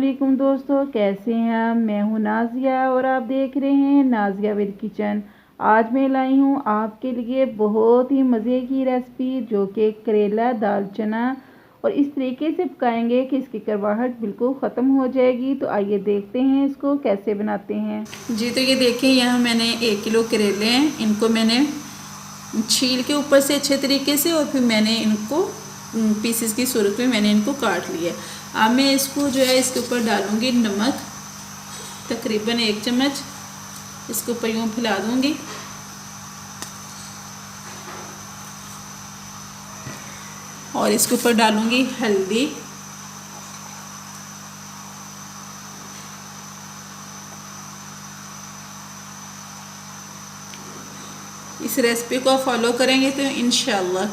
वालेकुम दोस्तों, कैसे हैं आप। मैं हूं नाज़िया और आप देख रहे हैं नाज़िया विद किचन। आज मैं लाई हूं आपके लिए बहुत ही मज़े की रेसिपी जो कि करेला दाल चना, और इस तरीके से पकाएंगे कि इसकी करवाहट बिल्कुल ख़त्म हो जाएगी। तो आइए देखते हैं इसको कैसे बनाते हैं। जी तो ये देखिए, यहाँ मैंने 1 किलो करेले हैं। इनको मैंने छील के ऊपर से अच्छे तरीके से, और फिर मैंने इनको पीसेस की सूरत में मैंने इनको काट लिया। अब मैं इसको जो है इसके ऊपर डालूंगी नमक, तकरीबन 1 चम्मच। इसके ऊपर यूँ फैला दूंगी। और इसके ऊपर डालूंगी हल्दी, इस रेसिपी को फॉलो करेंगे तो इंशाल्लाह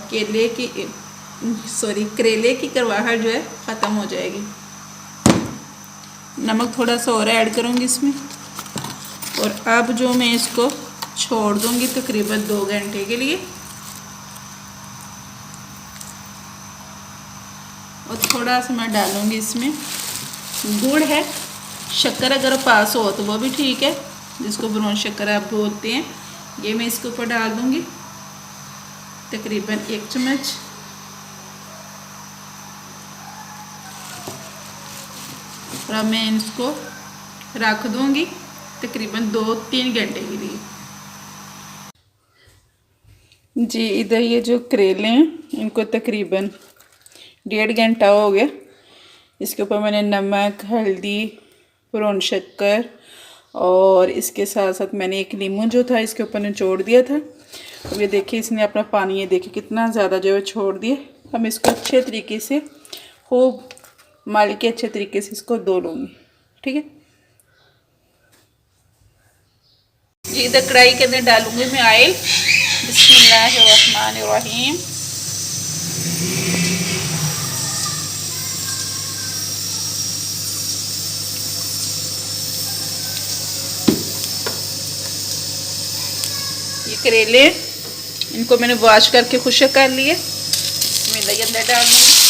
करेले की करवाहट जो है ख़त्म हो जाएगी। नमक थोड़ा सा और ऐड करूँगी इसमें। और अब जो मैं इसको छोड़ दूँगी तकरीबन 2 घंटे के लिए। और थोड़ा सा मैं डालूँगी इसमें गुड़ है, शक्कर अगर पास हो तो वो भी ठीक है, जिसको ब्राउन शक्कर आप बोलते हैं। ये मैं इसके ऊपर डाल दूँगी तकरीबन 1 चम्मच। और अब मैं इसको रख दूँगी तकरीबन 2-3 घंटे के लिए। जी इधर ये जो करेले हैं इनको तकरीबन 1.5 घंटा हो गया। इसके ऊपर मैंने नमक, हल्दी, ब्राउन शक्कर और इसके साथ साथ मैंने एक नींबू जो था इसके ऊपर निचोड़ दिया था। अब ये देखिए इसने अपना पानी, ये देखिए कितना ज़्यादा जो है छोड़ दिया। हम इसको अच्छे तरीके से खूब मल के अच्छे तरीके से इसको धो लूँगी, ठीक है जी। इधर कढ़ाई के अंदर डालूँगी मैं ऑयल। बिस्मिल्लाहिर्रहमानिर्रहीम। ये करेले इनको मैंने वॉश करके खुश्क कर लिए। बिस्मिल्लाह के अंदर डाल दूँगी।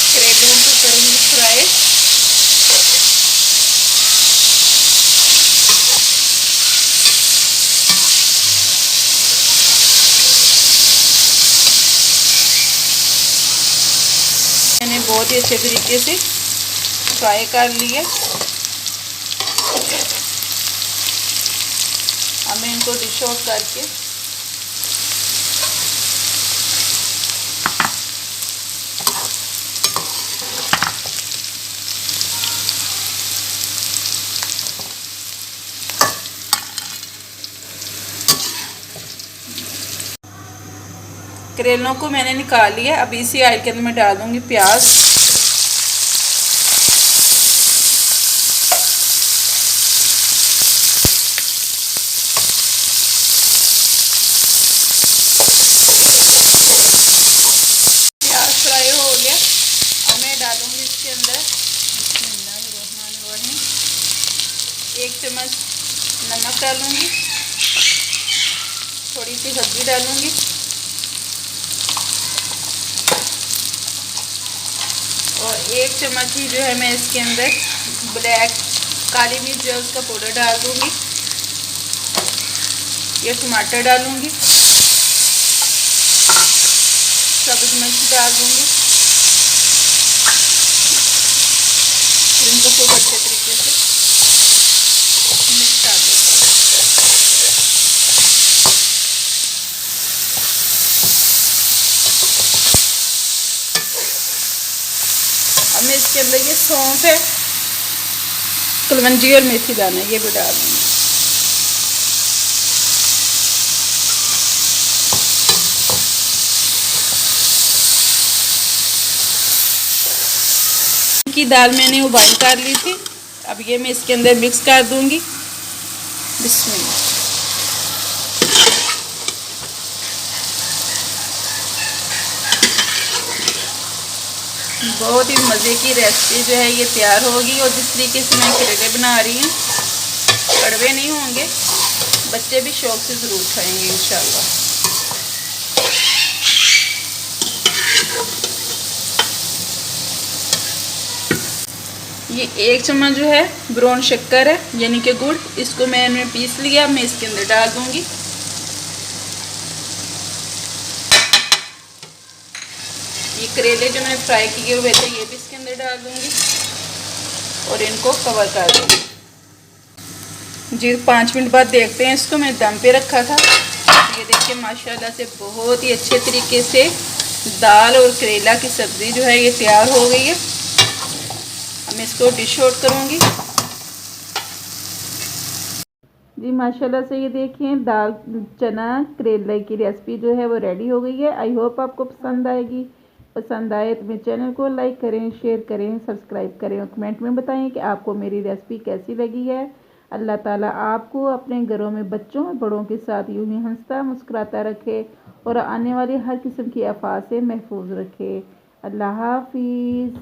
करेलों को करूँगी फ्राई। मैंने बहुत ही अच्छे तरीके से फ्राई कर लिए। अब मैं इनको डिश आउट करके करेलों को मैंने निकाल लिया। अब इसी ऑयल के अंदर मैं डाल दूंगी प्याज। प्याज फ्राई हो गया। अब मैं डालूंगी इसके अंदर 1 चम्मच नमक डालूंगी, थोड़ी सी हल्दी डालूंगी, और 1 चम्मच ही जो है मैं इसके अंदर काली मिर्च जो है उसका पाउडर डाल दूंगी। ये टमाटर डालूंगी, सब्ज़ मिर्च डाल दूंगी। इनको खूब अच्छे तरीके से मिक्स कर दूंगी। अब मैं इसके अंदर ये सौंफ है, कलवंजी और मेथी दाना ये भी डाल दूँगी। की दाल मैंने उबाल कर ली थी। अब ये मैं इसके अंदर मिक्स कर दूँगी। बिस्मिल्लाह। बहुत ही मज़े की रेसिपी जो है ये तैयार होगी। और जिस तरीके से मैं करेले बना रही हूँ कड़वे नहीं होंगे, बच्चे भी शौक से ज़रूर खाएंगे इंशाल्लाह। ये 1 चम्मच जो है ब्राउन शक्कर है यानी कि गुड़, इसको मैंने पीस लिया। मैं इसके अंदर डाल दूंगी। ये करेले जो मैंने फ्राई किए हुए थे ये भी इसके अंदर डाल दूंगी और इनको कवर कर दूंगी। जी 5 मिनट बाद देखते हैं इसको। मैं दम पे रखा था। ये देखिए माशाल्लाह से बहुत ही अच्छे तरीके से दाल और करेला की सब्ज़ी जो है ये तैयार हो गई है। अब मैं इसको डिश आउट करूँगी। जी माशाल्लाह से ये देखिए दाल चना करेले की रेसिपी जो है वो रेडी हो गई है। आई होप आपको पसंद आएगी। पसंद आए तो मेरे चैनल को लाइक करें, शेयर करें, सब्सक्राइब करें और कमेंट में बताएं कि आपको मेरी रेसिपी कैसी लगी है। अल्लाह ताला आपको अपने घरों में बच्चों और बड़ों के साथ यूं ही हंसता मुस्कुराता रखे और आने वाली हर किस्म की आफत से महफूज रखे। अल्लाह हाफिज़।